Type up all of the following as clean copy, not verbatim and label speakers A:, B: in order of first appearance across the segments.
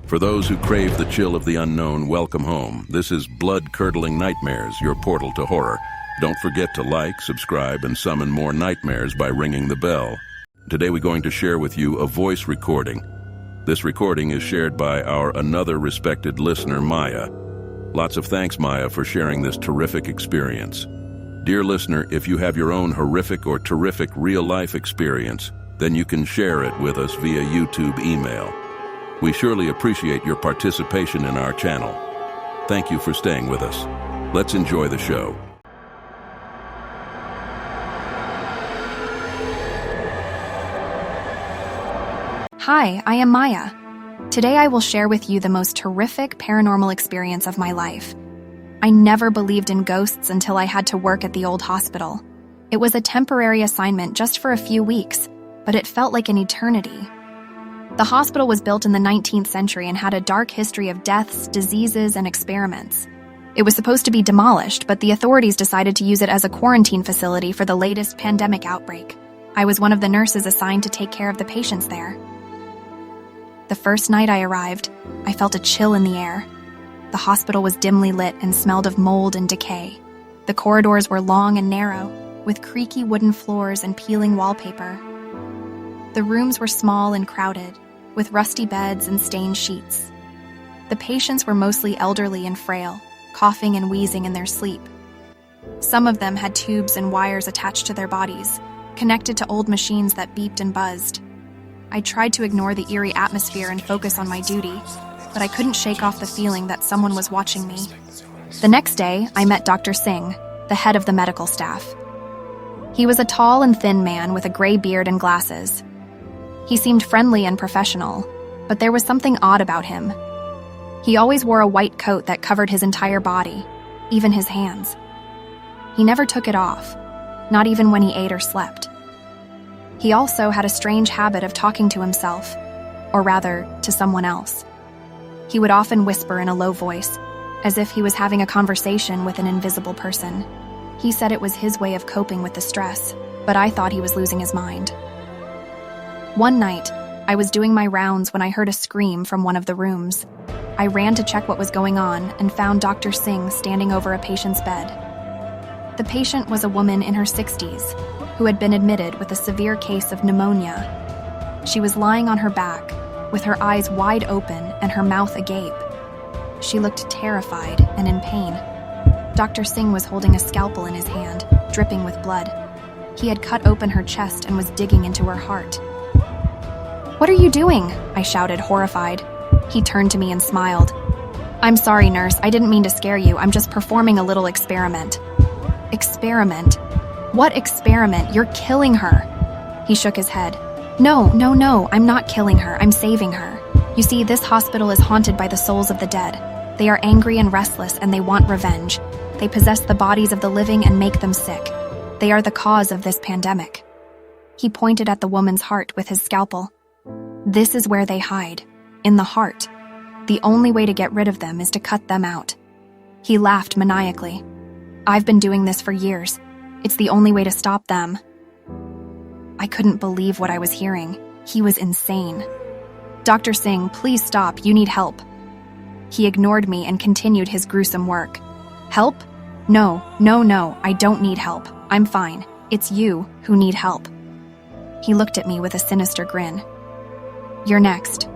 A: For those who crave the chill of the unknown, welcome home. This is Blood-Curdling Nightmares, your portal to horror. Don't forget to like, subscribe, and summon more nightmares by ringing the bell. Today we're going to share with you a voice recording. This recording is shared by our another respected listener, Maya. Lots of thanks, Maya, for sharing this terrific experience. Dear listener, if you have your own horrific or terrific real-life experience, then you can share it with us via YouTube email. We surely appreciate your participation in our channel. Thank you for staying with us. Let's enjoy the show.
B: Hi, I am Maya. Today I will share with you the most horrific paranormal experience of my life. I never believed in ghosts until I had to work at the old hospital. It was a temporary assignment just for a few weeks, but it felt like an eternity. The hospital was built in the 19th century and had a dark history of deaths, diseases, and experiments. It was supposed to be demolished, but the authorities decided to use it as a quarantine facility for the latest pandemic outbreak. I was one of the nurses assigned to take care of the patients there. The first night I arrived, I felt a chill in the air. The hospital was dimly lit and smelled of mold and decay. The corridors were long and narrow, with creaky wooden floors and peeling wallpaper. The rooms were small and crowded, with rusty beds and stained sheets. The patients were mostly elderly and frail, coughing and wheezing in their sleep. Some of them had tubes and wires attached to their bodies, connected to old machines that beeped and buzzed. I tried to ignore the eerie atmosphere and focus on my duty, but I couldn't shake off the feeling that someone was watching me. The next day, I met Dr. Singh, the head of the medical staff. He was a tall and thin man with a gray beard and glasses. He seemed friendly and professional, but there was something odd about him. He always wore a white coat that covered his entire body, even his hands. He never took it off, not even when he ate or slept. He also had a strange habit of talking to himself, or rather, to someone else. He would often whisper in a low voice, as if he was having a conversation with an invisible person. He said it was his way of coping with the stress, but I thought he was losing his mind. One night, I was doing my rounds when I heard a scream from one of the rooms. I ran to check what was going on and found Dr. Singh standing over a patient's bed. The patient was a woman in her 60s who had been admitted with a severe case of pneumonia. She was lying on her back, with her eyes wide open and her mouth agape. She looked terrified and in pain. Dr. Singh was holding a scalpel in his hand, dripping with blood. He had cut open her chest and was digging into her heart. "What are you doing?" I shouted, horrified. He turned to me and smiled. "I'm sorry, nurse. I didn't mean to scare you. I'm just performing a little experiment." "Experiment? What experiment? You're killing her." He shook his head. No, I'm not killing her. I'm saving her. You see, this hospital is haunted by the souls of the dead. They are angry and restless, and they want revenge. They possess the bodies of the living and make them sick. They are the cause of this pandemic. He pointed at the woman's heart with his scalpel. This is where they hide, in the heart. The only way to get rid of them is to cut them out. He laughed maniacally. I've been doing this for years. It's the only way to stop them. I couldn't believe what I was hearing. He was insane. "Dr. Singh, please stop. You need help." He ignored me and continued his gruesome work. "Help? No, I don't need help. I'm fine. It's you who need help." He looked at me with a sinister grin. "You're next."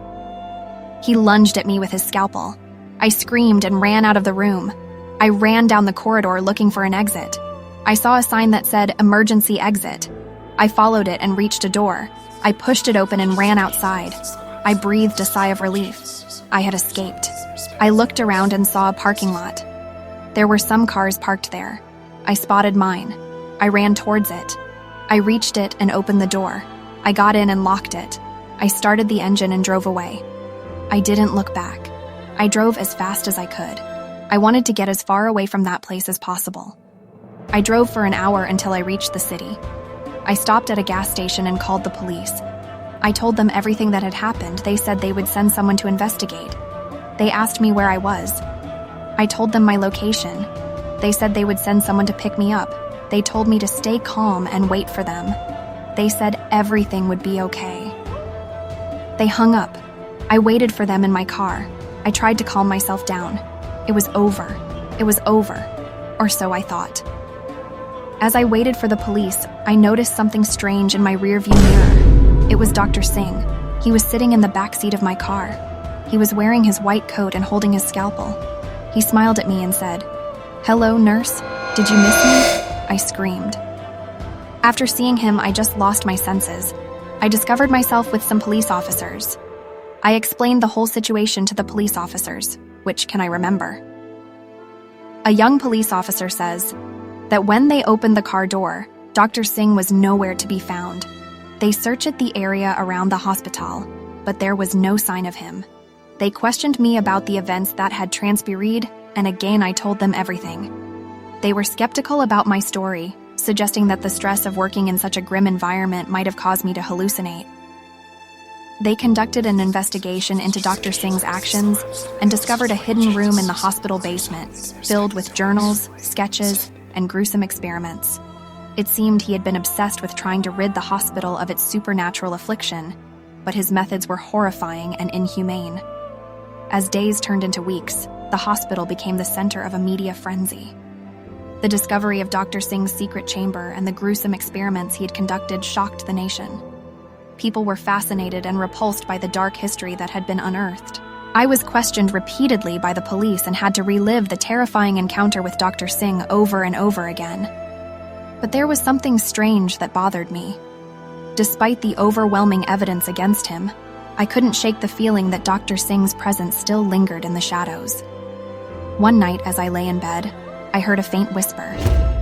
B: He lunged at me with his scalpel. I screamed and ran out of the room. I ran down the corridor looking for an exit. I saw a sign that said, "Emergency Exit." I followed it and reached a door. I pushed it open and ran outside. I breathed a sigh of relief. I had escaped. I looked around and saw a parking lot. There were some cars parked there. I spotted mine. I ran towards it. I reached it and opened the door. I got in and locked it. I started the engine and drove away. I didn't look back. I drove as fast as I could. I wanted to get as far away from that place as possible. I drove for an hour until I reached the city. I stopped at a gas station and called the police. I told them everything that had happened. They said they would send someone to investigate. They asked me where I was. I told them my location. They said they would send someone to pick me up. They told me to stay calm and wait for them. They said everything would be okay. They hung up. I waited for them in my car. I tried to calm myself down. It was over. It was over. Or so I thought. As I waited for the police, I noticed something strange in my rearview mirror. It was Dr. Singh. He was sitting in the back seat of my car. He was wearing his white coat and holding his scalpel. He smiled at me and said, "Hello, nurse. Did you miss me?" I screamed. After seeing him, I just lost my senses. I discovered myself with some police officers. I explained the whole situation to the police officers, which can I remember. A young police officer says that when they opened the car door, Dr. Singh was nowhere to be found. They searched the area around the hospital, but there was no sign of him. They questioned me about the events that had transpired, and again I told them everything. They were skeptical about my story, suggesting that the stress of working in such a grim environment might have caused me to hallucinate. They conducted an investigation into Dr. Singh's actions and discovered a hidden room in the hospital basement, filled with journals, sketches, and gruesome experiments. It seemed he had been obsessed with trying to rid the hospital of its supernatural affliction, but his methods were horrifying and inhumane. As days turned into weeks, the hospital became the center of a media frenzy. The discovery of Dr. Singh's secret chamber and the gruesome experiments he had conducted shocked the nation. People were fascinated and repulsed by the dark history that had been unearthed. I was questioned repeatedly by the police and had to relive the terrifying encounter with Dr. Singh over and over again. But there was something strange that bothered me. Despite the overwhelming evidence against him, I couldn't shake the feeling that Dr. Singh's presence still lingered in the shadows. One night, as I lay in bed, I heard a faint whisper,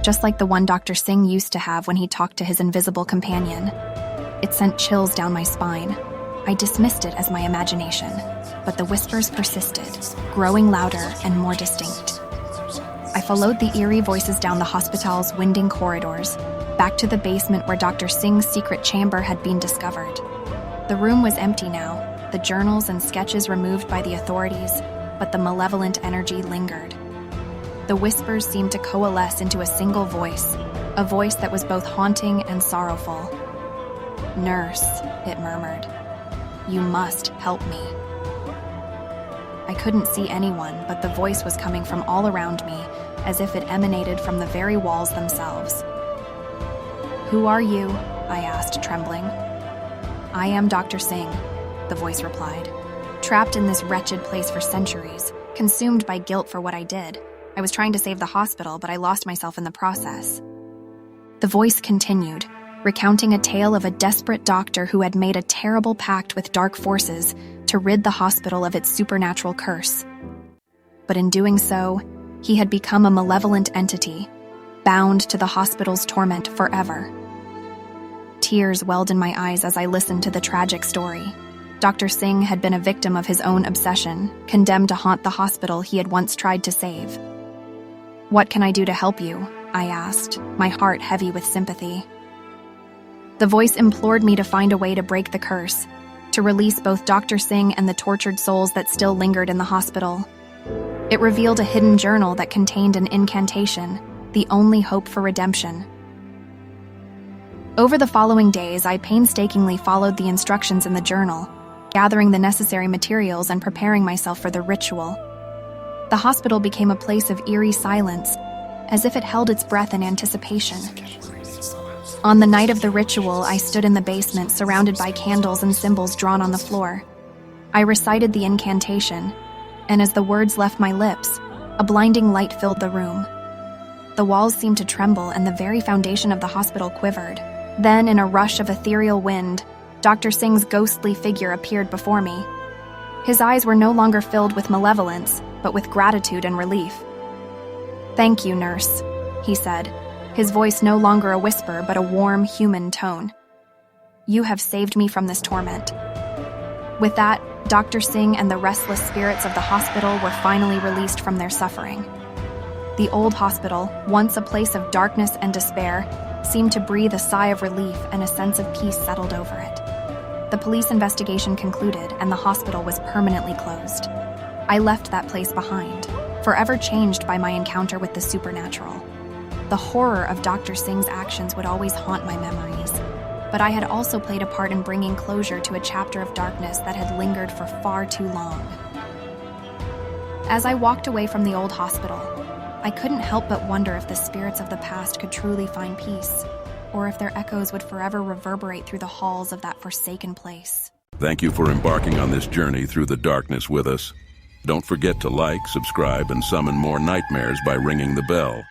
B: just like the one Dr. Singh used to have when he talked to his invisible companion. It sent chills down my spine. I dismissed it as my imagination, but the whispers persisted, growing louder and more distinct. I followed the eerie voices down the hospital's winding corridors, back to the basement where Dr. Singh's secret chamber had been discovered. The room was empty now, the journals and sketches removed by the authorities, but the malevolent energy lingered. The whispers seemed to coalesce into a single voice, a voice that was both haunting and sorrowful. "Nurse," it murmured, "you must help me." I couldn't see anyone, but the voice was coming from all around me, as if it emanated from the very walls themselves. "Who are you?" I asked, trembling. "I am Dr. Singh," the voice replied. "Trapped in this wretched place for centuries, consumed by guilt for what I did. I was trying to save the hospital, but I lost myself in the process." The voice continued, recounting a tale of a desperate doctor who had made a terrible pact with dark forces to rid the hospital of its supernatural curse. But in doing so, he had become a malevolent entity, bound to the hospital's torment forever. Tears welled in my eyes as I listened to the tragic story. Dr. Singh had been a victim of his own obsession, condemned to haunt the hospital he had once tried to save. "What can I do to help you?" I asked, my heart heavy with sympathy. The voice implored me to find a way to break the curse, to release both Dr. Singh and the tortured souls that still lingered in the hospital. It revealed a hidden journal that contained an incantation, the only hope for redemption. Over the following days, I painstakingly followed the instructions in the journal, gathering the necessary materials and preparing myself for the ritual. The hospital became a place of eerie silence, as if it held its breath in anticipation. On the night of the ritual, I stood in the basement, surrounded by candles and symbols drawn on the floor. I recited the incantation, and as the words left my lips, a blinding light filled the room. The walls seemed to tremble, and the very foundation of the hospital quivered. Then, in a rush of ethereal wind, Dr. Singh's ghostly figure appeared before me. His eyes were no longer filled with malevolence, but with gratitude and relief. "Thank you, nurse," he said, his voice no longer a whisper but a warm, human tone. "You have saved me from this torment." With that, Dr. Singh and the restless spirits of the hospital were finally released from their suffering. The old hospital, once a place of darkness and despair, seemed to breathe a sigh of relief, and a sense of peace settled over it. The police investigation concluded, and the hospital was permanently closed. I left that place behind, forever changed by my encounter with the supernatural. The horror of Dr. Singh's actions would always haunt my memories. but I had also played a part in bringing closure to a chapter of darkness that had lingered for far too long. As I walked away from the old hospital, I couldn't help but wonder if the spirits of the past could truly find peace, or if their echoes would forever reverberate through the halls of that forsaken place.
A: Thank you for embarking on this journey through the darkness with us. Don't forget to like, subscribe, and summon more nightmares by ringing the bell.